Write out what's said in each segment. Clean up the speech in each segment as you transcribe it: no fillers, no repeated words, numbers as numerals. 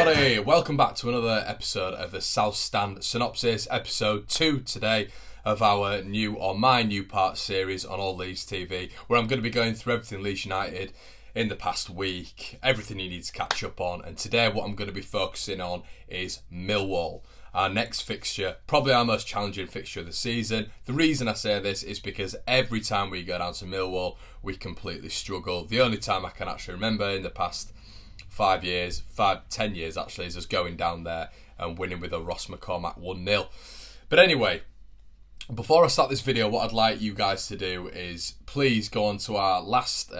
everybody, welcome back to another episode of the South Stand Synopsis, episode 2 today of our new, or my new part series on All Leeds TV, where I'm going to be going through everything Leeds United in the past week, everything you need to catch up on. And today what I'm going to be focusing on is Millwall, our next fixture, probably our most challenging fixture of the season. The reason I say this is because every time we go down to Millwall, we completely struggle. The only time I can actually remember in the past 10 years actually, is us going down there and winning with a Ross McCormack 1-0. But anyway, before I start this video, what I'd like you guys to do is please go on to our last,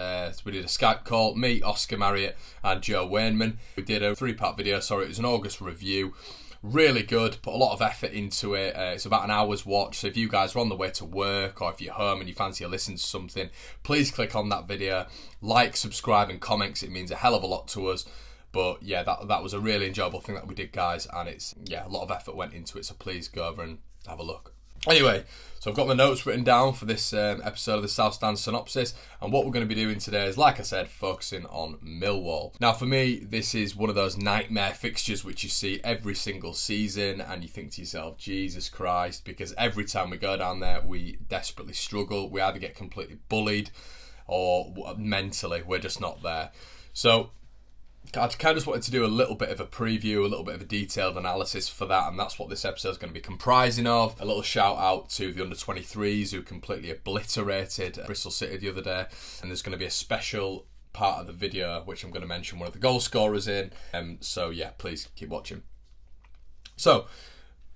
we did a Skype call, me, Oscar, Marriot and Joe Wainman. We did a 3-part video, sorry, it was an August review. Really good, put a lot of effort into it. It's about an hour's watch, so if you guys are on the way to work or if you're home and you fancy to listen to something, please click on that video, like, subscribe and comments. It means a hell of a lot to us. But yeah, that was a really enjoyable thing that we did, guys, and it's, yeah, a lot of effort went into it, so please go over and have a look. Anyway, so I've got my notes written down for this episode of the South Stand Synopsis, and what we're going to be doing today is, like I said, focusing on Millwall. Now for me, this is one of those nightmare fixtures which you see every single season and you think to yourself, Jesus Christ, because every time we go down there we desperately struggle. We either get completely bullied or mentally we're just not there. So I kind of just wanted to do a little bit of a preview, a little bit of a detailed analysis for that, and that's what this episode is going to be comprising of. A little shout out to the under-23s who completely obliterated Bristol City the other day, and there's going to be a special part of the video which I'm going to mention one of the goal scorers in, so yeah, please keep watching. So,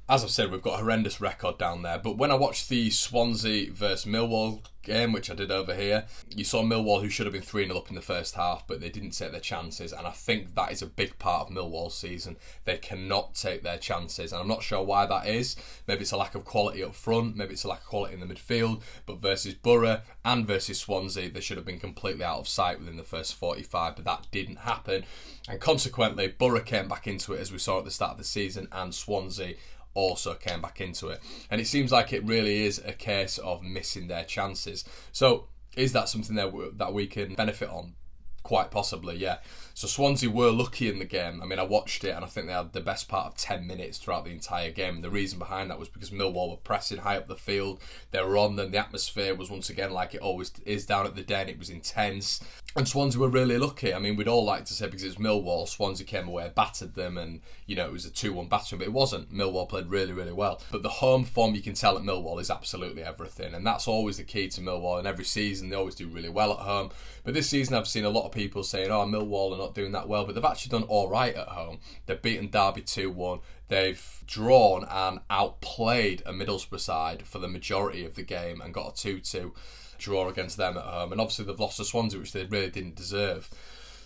as I've said, we've got a horrendous record down there, but when I watched the Swansea versus Millwall game, which I did over here, you saw Millwall, who should have been 3-0 up in the first half, but they didn't take their chances, and I think that is a big part of Millwall's season. They cannot take their chances, and I'm not sure why that is. Maybe it's a lack of quality up front, maybe it's a lack of quality in the midfield, but versus Borough and versus Swansea, they should have been completely out of sight within the first 45, but that didn't happen, and consequently, Borough came back into it, as we saw at the start of the season, and Swansea also came back into it, and it seems like it really is a case of missing their chances. So is that something that we can benefit on? Quite possibly, yeah. So Swansea were lucky in the game. I mean, I watched it and I think they had the best part of 10 minutes throughout the entire game. And the reason behind that was because Millwall were pressing high up the field. They were on them. The atmosphere was once again like it always is down at the Den. It was intense. And Swansea were really lucky. I mean, we'd all like to say because it was Millwall, Swansea came away, battered them, and, you know, it was a 2-1 battering, but it wasn't. Millwall played really, really well. But the home form, you can tell at Millwall, is absolutely everything. And that's always the key to Millwall. And every season, they always do really well at home. But this season, I've seen a lot of people saying, oh, Millwall are not doing that well, but they've actually done all right at home. They've beaten Derby 2-1. They've drawn and outplayed a Middlesbrough side for the majority of the game and got a 2-2 draw against them at home. And obviously they've lost to Swansea, which they really didn't deserve.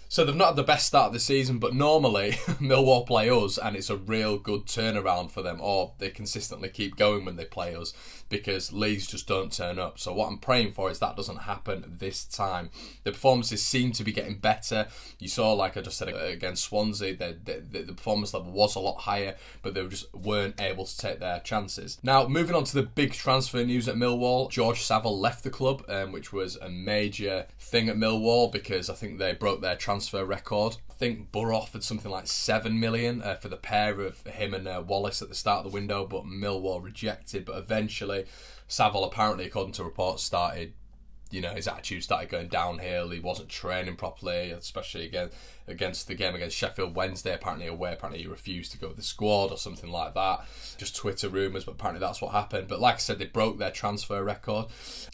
So they've not had the best start of the season, but normally Millwall play us and it's a real good turnaround for them, or they consistently keep going when they play us because Leeds just don't turn up. So what I'm praying for is that doesn't happen this time. The performances seem to be getting better. You saw, like I just said, against Swansea, the performance level was a lot higher, but they just weren't able to take their chances. Now, moving on to the big transfer news at Millwall, George Saville left the club, which was a major thing at Millwall because I think they broke their transfer record. I think Borough offered something like 7 million for the pair of him and Wallace at the start of the window, but Millwall rejected. But eventually, Saville, apparently, according to reports, started, you know, his attitude started going downhill. He wasn't training properly, especially against the game against Sheffield Wednesday. Apparently he refused to go with the squad or something like that. Just Twitter rumours, but apparently that's what happened. But like I said, they broke their transfer record.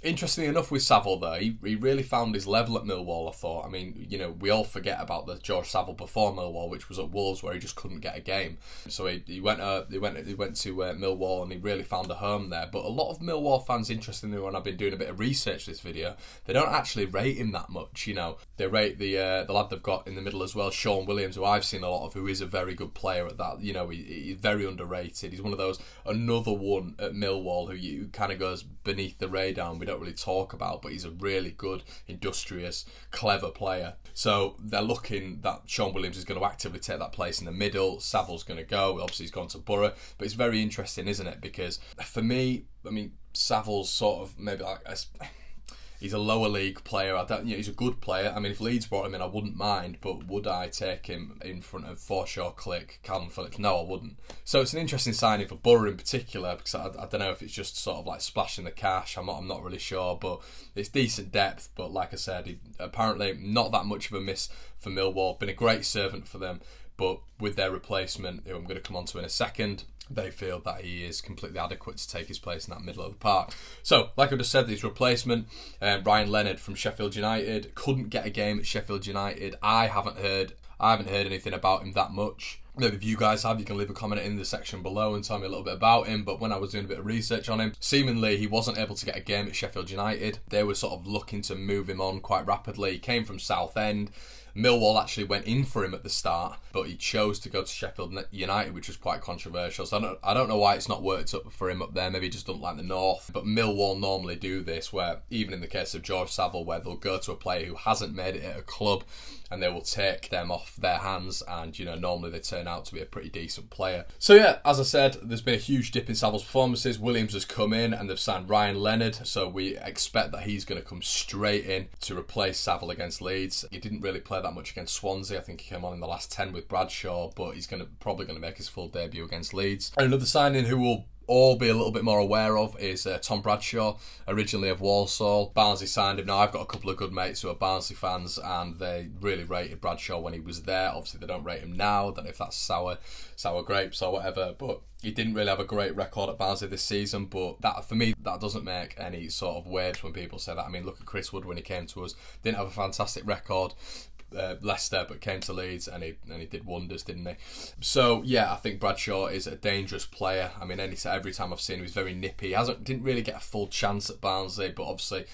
Interestingly enough, with Saville though, he really found his level at Millwall, I thought. I mean, you know, we all forget about the George Saville before Millwall, which was at Wolves, where he just couldn't get a game. So he went to Millwall and he really found a home there. But a lot of Millwall fans, interestingly, when I've been doing a bit of research for this video, they don't actually rate him that much. You know, they rate the lad they've got in the middle as well, Sean Williams, who I've seen a lot of, who is a very good player at that. You know, he's very underrated. He's one of those, another one at Millwall who kind of goes beneath the radar and we don't really talk about, but he's a really good, industrious, clever player. So they're looking that Sean Williams is going to actively take that place in the middle. Saville's going to go. Obviously, he's gone to Borough, but it's very interesting, isn't it? Because for me, I mean, Saville's sort of maybe like He's a lower league player. I don't, he's a good player. I mean, if Leeds brought him in, I wouldn't mind, but would I take him in front of Forshaw, Click, Calvin Phillips? No, I wouldn't. So it's an interesting signing for Borough in particular, because I don't know if it's just sort of like splashing the cash. I'm not really sure, but it's decent depth. But like I said, apparently not that much of a miss for Millwall. Been a great servant for them, but with their replacement, who I'm going to come on to in a second, they feel that he is completely adequate to take his place in that middle of the park. So, like I just said, his replacement, Ryan Leonard from Sheffield United, couldn't get a game at Sheffield United. I haven't heard anything about him that much. Maybe if you guys have, you can leave a comment in the section below and tell me a little bit about him. But when I was doing a bit of research on him, seemingly he wasn't able to get a game at Sheffield United. They were sort of looking to move him on quite rapidly. He came from Southend. Millwall actually went in for him at the start, but he chose to go to Sheffield United, which was quite controversial. So I don't know why it's not worked up for him up there. Maybe he just doesn't like the North. But Millwall normally do this, where even in the case of George Saville, where they'll go to a player who hasn't made it at a club and they will take them off their hands, and normally they turn out to be a pretty decent player. So yeah, as I said, there's been a huge dip in Saville's performances. Williams has come in and they've signed Ryan Leonard, so we expect that he's going to come straight in to replace Saville against Leeds. He didn't really play that much against Swansea. I think he came on in the last 10 with Bradshaw, but he's probably going to make his full debut against Leeds. And another signing who will all be a little bit more aware of is Tom Bradshaw, originally of Walsall. Barnsley signed him. Now, I've got a couple of good mates who are Barnsley fans, and they really rated Bradshaw when he was there. Obviously, they don't rate him now. I don't know if that's sour grapes or whatever, but he didn't really have a great record at Barnsley this season. But that, for me, that doesn't make any sort of waves when people say that. I mean, look at Chris Wood when he came to us. Didn't have a fantastic record. Leicester, but came to Leeds and he did wonders, didn't he? So yeah, I think Bradshaw is a dangerous player. I mean, every time I've seen him, he's very nippy. Didn't really get a full chance at Barnsley, but obviously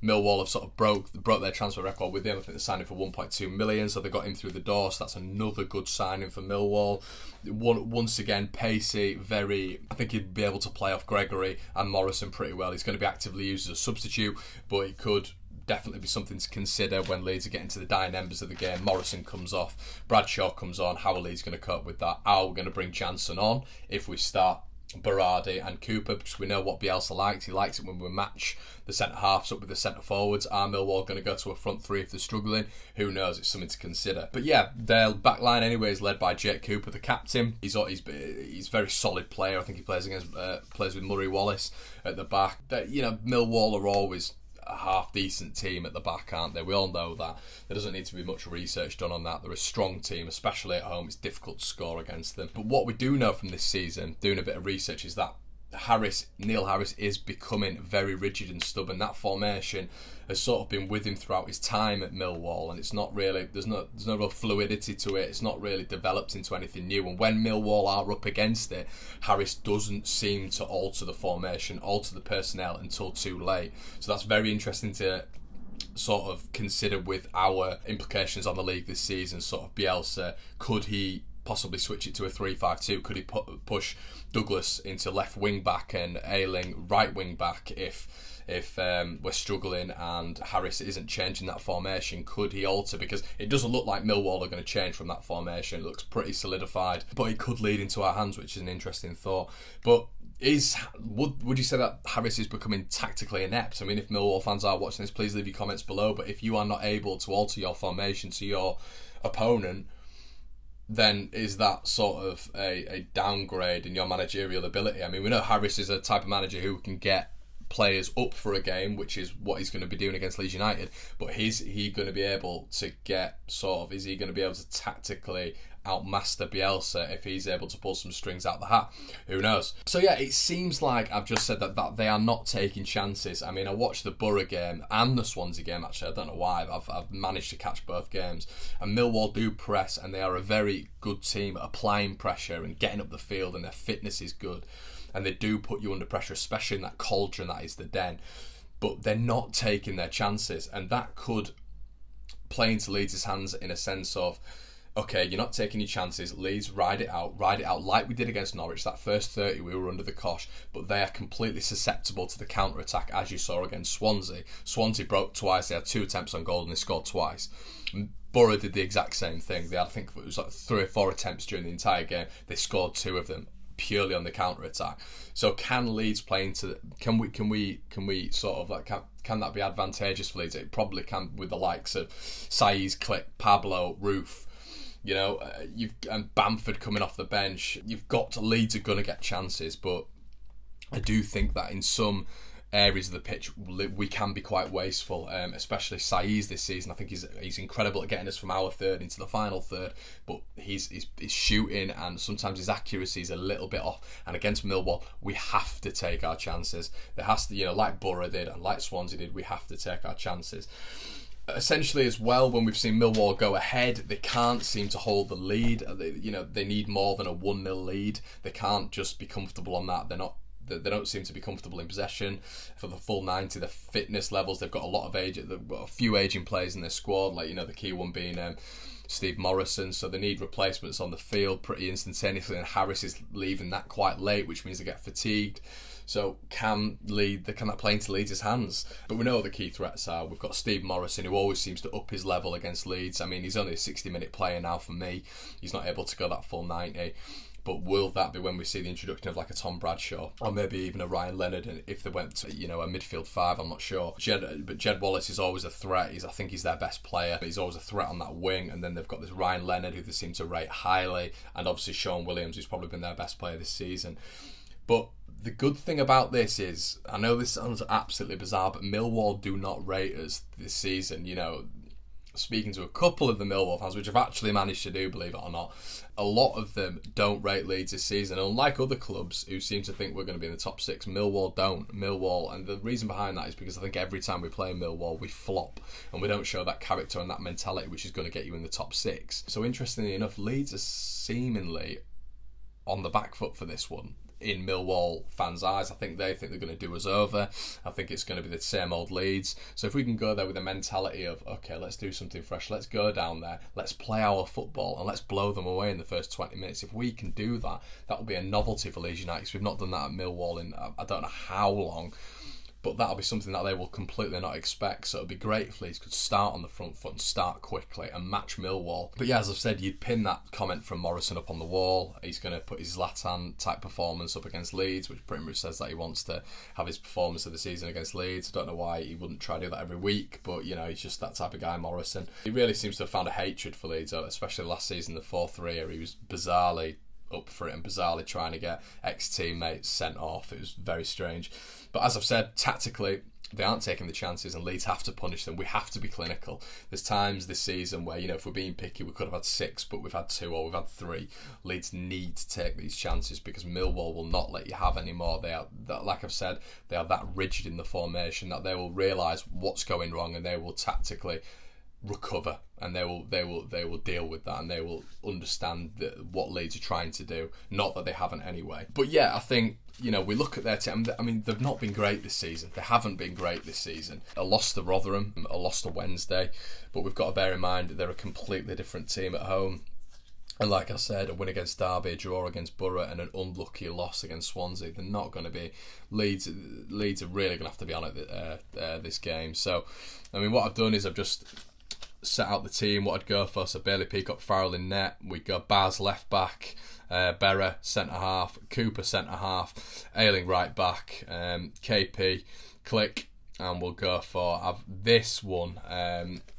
Millwall have sort of broke their transfer record with him. I think they signed him for 1.2 million, so they got him through the door. So that's another good signing for Millwall. Once again, pacey, I think he'd be able to play off Gregory and Morrison pretty well. He's going to be actively used as a substitute, but he could definitely be something to consider when Leeds are getting to the dying embers of the game. Morrison comes off, Bradshaw comes on. How are Leeds going to cope with that? Are we going to bring Jansen on if we start Berardi and Cooper? Because we know what Bielsa likes. He likes it when we match the centre halves up with the centre forwards. Are Millwall going to go to a front three if they're struggling? Who knows? It's something to consider. But yeah, their back line anyway is led by Jake Cooper, the captain. He's a very solid player. I think he plays with Murray Wallace at the back. Millwall are always a half decent team at the back, aren't they? We all know that. There doesn't need to be much research done on that. They're a strong team, especially at home. It's difficult to score against them. But what we do know from this season, doing a bit of research, is that Neil Harris is becoming very rigid and stubborn. That formation has sort of been with him throughout his time at Millwall, and it's not really, there's no real fluidity to it. It's not really developed into anything new. And when Millwall are up against it, Harris doesn't seem to alter the formation, alter the personnel until too late. So that's very interesting to sort of consider with our implications on the league this season. Sort of Bielsa, could he possibly switch it to a 3-5-2? Could he push Douglas into left wing back and Ayling right wing back if we're struggling and Harris isn't changing that formation? Could he alter? Because it doesn't look like Millwall are going to change from that formation. It looks pretty solidified, but it could lead into our hands, which is an interesting thought. But would you say that Harris is becoming tactically inept? I mean, if Millwall fans are watching this, please leave your comments below. But if you are not able to alter your formation to your opponent, then is that sort of a downgrade in your managerial ability? I mean, we know Harris is a type of manager who can get players up for a game, which is what he's going to be doing against Leeds United, but is he going to be able to tactically outmaster Bielsa if he's able to pull some strings out the hat? Who knows? So yeah, it seems like I've just said that they are not taking chances. I mean, I watched the Borough game and the Swansea game, actually. I don't know why. I've managed to catch both games, and Millwall do press, and they are a very good team at applying pressure and getting up the field, and their fitness is good, and they do put you under pressure, especially in that cauldron that is the Den. But they're not taking their chances, and that could play into Leeds' hands in a sense of, okay, you're not taking your chances. Leeds, ride it out like we did against Norwich. That first 30, we were under the cosh, but they are completely susceptible to the counter-attack, as you saw against Swansea. Swansea broke twice. They had 2 attempts on goal and they scored twice. Borough did the exact same thing. They had, I think it was like 3 or 4 attempts during the entire game. They scored 2 of them purely on the counter-attack. So can Leeds play into? Can we sort of like Can that be advantageous for Leeds? It probably can, with the likes of Saiz, Click, Pablo, Roof. You know, and Bamford coming off the bench. Leeds are going to get chances, but I do think that in some areas of the pitch we can be quite wasteful, especially Saiz this season. I think he's incredible at getting us from our third into the final third, but he's shooting and sometimes his accuracy is a little bit off, and against Millwall we have to take our chances. There has to, you know, like Borough did and like Swansea did, we have to take our chances. Essentially as well, when we've seen Millwall go ahead, they can't seem to hold the lead. They need more than a 1-0 lead. They can't just be comfortable on that. They don't seem to be comfortable in possession for the full 90. The fitness levels, they've got a lot of age. They've got a few aging players in their squad, like, you know, the key one being Steve Morrison. So they need replacements on the field pretty instantaneously, and Harris is leaving that quite late, which means they get fatigued. So can that play into Leeds' hands? But we know what the key threats are. We've got Steve Morrison, who always seems to up his level against Leeds. I mean, he's only a 60-minute player now for me. He's not able to go that full 90. But will that be when we see the introduction of like a Tom Bradshaw or maybe even a Ryan Leonard? And if they went to, you know, a midfield 5, I'm not sure. But Jed Wallace is always a threat. I think he's their best player. He's always a threat on that wing. And then they've got this Ryan Leonard, who they seem to rate highly, and obviously Sean Williams, who's probably been their best player this season. But the good thing about this is, I know this sounds absolutely bizarre, but Millwall do not rate us this season. You know, speaking to a couple of the Millwall fans, which I've actually managed to do, believe it or not, a lot of them don't rate Leeds this season. Unlike other clubs who seem to think we're going to be in the top 6, Millwall don't. And the reason behind that is because I think every time we play Millwall, we flop and we don't show that character and that mentality which is going to get you in the top 6. So interestingly enough, Leeds are seemingly on the back foot for this one. In Millwall fans' eyes, I think they think they're going to do us over. I think it's going to be the same old Leeds. So if we can go there with a mentality of, okay, let's do something fresh, let's go down there, let's play our football and let's blow them away in the first 20 minutes. If we can do that, that will be a novelty for Leeds United, because we've not done that at Millwall in I don't know how long. But that'll be something that they will completely not expect. So it'd be great if Leeds could start on the front foot and start quickly and match Millwall. But yeah, as I've said, you'd pin that comment from Morrison up on the wall. He's going to put his Zlatan type performance up against Leeds, which pretty much says that he wants to have his performance of the season against Leeds. I don't know why he wouldn't try to do that every week, but you know, he's just that type of guy, Morrison. He really seems to have found a hatred for Leeds, especially last season, the 4-3, he was bizarrely up for it and bizarrely trying to get ex-teammates sent off. It was very strange. But as I've said, tactically, they aren't taking the chances and Leeds have to punish them. We have to be clinical. There's times this season where, you know, if we're being picky, we could have had 6, but we've had 2 or we've had 3. Leeds need to take these chances because Millwall will not let you have any more. They are, like I've said, they are that rigid in the formation that they will realise what's going wrong and they will tactically recover, and they will deal with that, and they will understand what Leeds are trying to do. Not that they haven't anyway. But yeah, I think, you know, we look at their team. I mean, they've not been great this season. They haven't been great this season. A loss to Rotherham, a loss to Wednesday, but we've got to bear in mind that they're a completely different team at home. And like I said, a win against Derby, a draw against Borough, and an unlucky loss against Swansea. They're not going to be... Leeds are really going to have to be on it this game. So, I mean, what I've done is I've just set out the team, what I'd go for. So Bailey Peacock, Farrell in net. We go Baz left back, Berra centre half, Cooper centre half, Ayling right back, KP, Click, and we'll go for... this one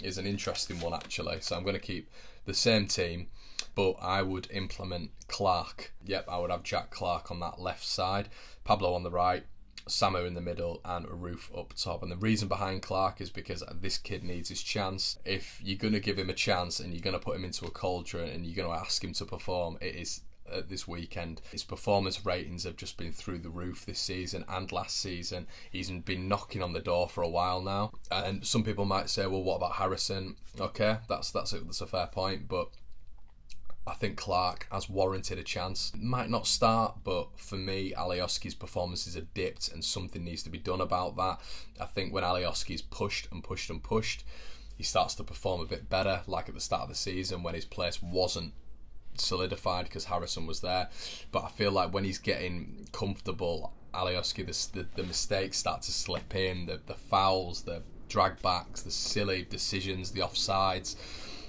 is an interesting one actually. So I'm going to keep the same team, but I would implement Clark. Yep, I would have Jack Clark on that left side, Pablo on the right, Samu in the middle and Roof up top. And the reason behind Clark is because this kid needs his chance. If you're going to give him a chance and you're going to put him into a cauldron and you're going to ask him to perform, it is this weekend. His performance ratings have just been through the roof this season and last season. He's been knocking on the door for a while now. And some people might say, well, what about Harrison? Okay, that's a fair point, but I think Clark has warranted a chance. Might not start, but for me, Alioski's performances have dipped and something needs to be done about that. I think when Alioski's pushed and pushed and pushed, he starts to perform a bit better, like at the start of the season when his place wasn't solidified because Harrison was there. But I feel like when he's getting comfortable, Alioski, the mistakes start to slip in, the fouls, the drag backs, the silly decisions, the offsides.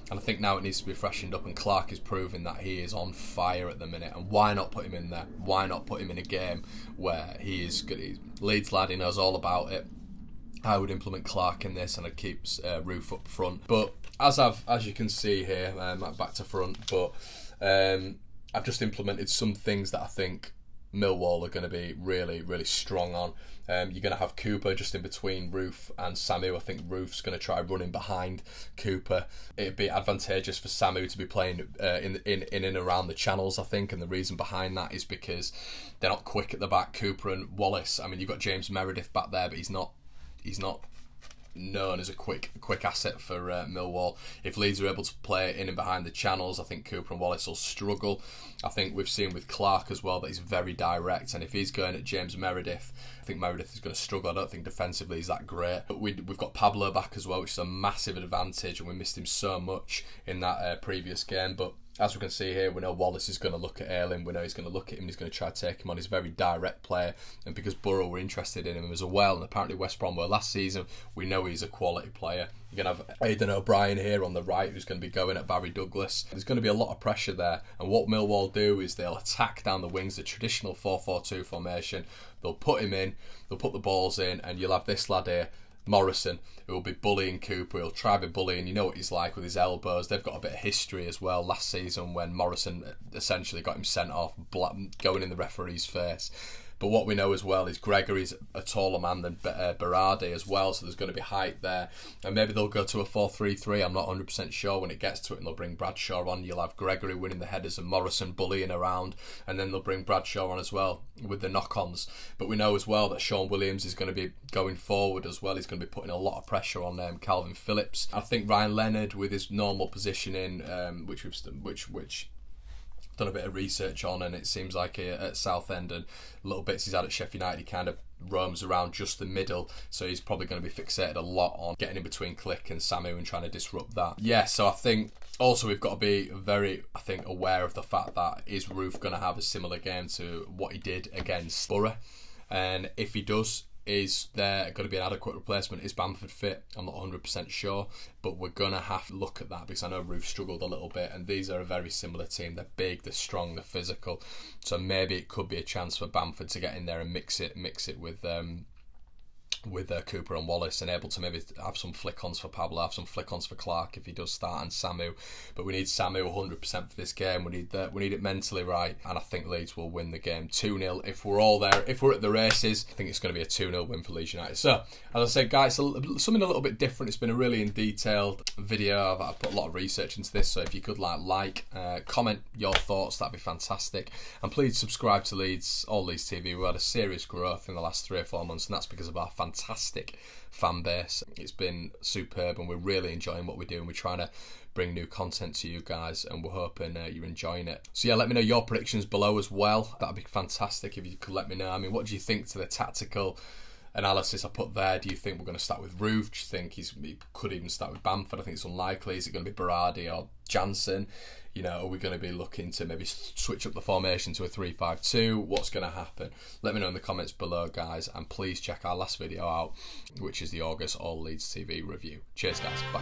And I think now it needs to be freshened up, and Clark is proving that he is on fire at the minute. And why not put him in there? Why not put him in a game where he is good? Leeds lad, he knows all about it. I would implement Clark in this, and I'd keep Roof up front. But as you can see here, back to front. But I've just implemented some things that I think Millwall are going to be really, really strong on. You're going to have Cooper just in between Roof and Samu. I think Roof's going to try running behind Cooper. It'd be advantageous for Samu to be playing in and around the channels, I think, and the reason behind that is because they're not quick at the back. Cooper and Wallace. I mean, you've got James Meredith back there, but he's not known as a quick asset for Millwall. If Leeds are able to play in and behind the channels, I think Cooper and Wallace will struggle. I think we've seen with Clark as well that he's very direct, and if he's going at James Meredith, I think Meredith is going to struggle. I don't think defensively he's that great. But we've got Pablo back as well, which is a massive advantage, and we missed him so much in that previous game. But as we can see here, we know Wallace is going to look at Ayling. We know he's going to look at him and he's going to try to take him on. He's a very direct player, and because Borough were interested in him as well, and apparently West Brom were last season, we know he's a quality player. You're going to have Aidan O'Brien here on the right, who's going to be going at Barry Douglas. There's going to be a lot of pressure there, and what Millwall do is they'll attack down the wings, the traditional 4-4-2 formation. They'll put him in, they'll put the balls in, and you'll have this lad here, Morrison, who will be bullying Cooper. He'll try to be bullying. You know what he's like with his elbows. They've got a bit of history as well last season when Morrison essentially got him sent off, going in the referee's face. But what we know as well is Gregory's a taller man than Berardi as well, so there's going to be height there. And maybe they'll go to a 4-3-3. I'm not 100% sure when it gets to it, and they'll bring Bradshaw on. You'll have Gregory winning the headers and Morrison bullying around, and then they'll bring Bradshaw on as well with the knock-ons. But we know as well that Sean Williams is going to be going forward as well. He's going to be putting a lot of pressure on Calvin Phillips. I think Ryan Leonard with his normal positioning, which done a bit of research on, and it seems like at Southend and little bits he's had at Sheffield United, he kind of roams around just the middle, so he's probably going to be fixated a lot on getting in between Click and Samu and trying to disrupt that. Yeah, so I think also we've got to be very, aware of the fact that is Roof going to have a similar game to what he did against Borough, and if he does, is there going to be an adequate replacement? Is Bamford fit? I'm not 100% sure, but we're going to have to look at that because I know Roof struggled a little bit, and these are a very similar team. They're big, they're strong, they're physical, so maybe it could be a chance for Bamford to get in there and mix it with Cooper and Wallace, and able to maybe have some flick-ons for Pablo, have some flick-ons for Clark if he does start, and Samu. But we need Samu 100% for this game. We need it mentally right, and I think Leeds will win the game 2-0 if we're all there. If we're at the races, I think it's going to be a 2-0 win for Leeds United. So, as I said, guys, something a little bit different. It's been a really detailed video. I've put a lot of research into this, so if you could comment your thoughts, that'd be fantastic. And please subscribe to All Leeds TV. We've had a serious growth in the last 3 or 4 months, and that's because of our fantastic fan base. It's been superb, and we're really enjoying what we're doing. We're trying to bring new content to you guys, and we're hoping you're enjoying it. So yeah, let me know your predictions below as well. That'd be fantastic if you could let me know. I mean, what do you think to the tactical analysis I put there? Do you think we're going to start with Roof? Do you think he could even start with Bamford? I think it's unlikely. Is it going to be Berardi or Jansen? You know, are we going to be looking to maybe switch up the formation to a 3-5-2? What's going to happen? Let me know in the comments below, guys, and please check our last video out, which is the August All Leeds TV review. Cheers, guys. Bye.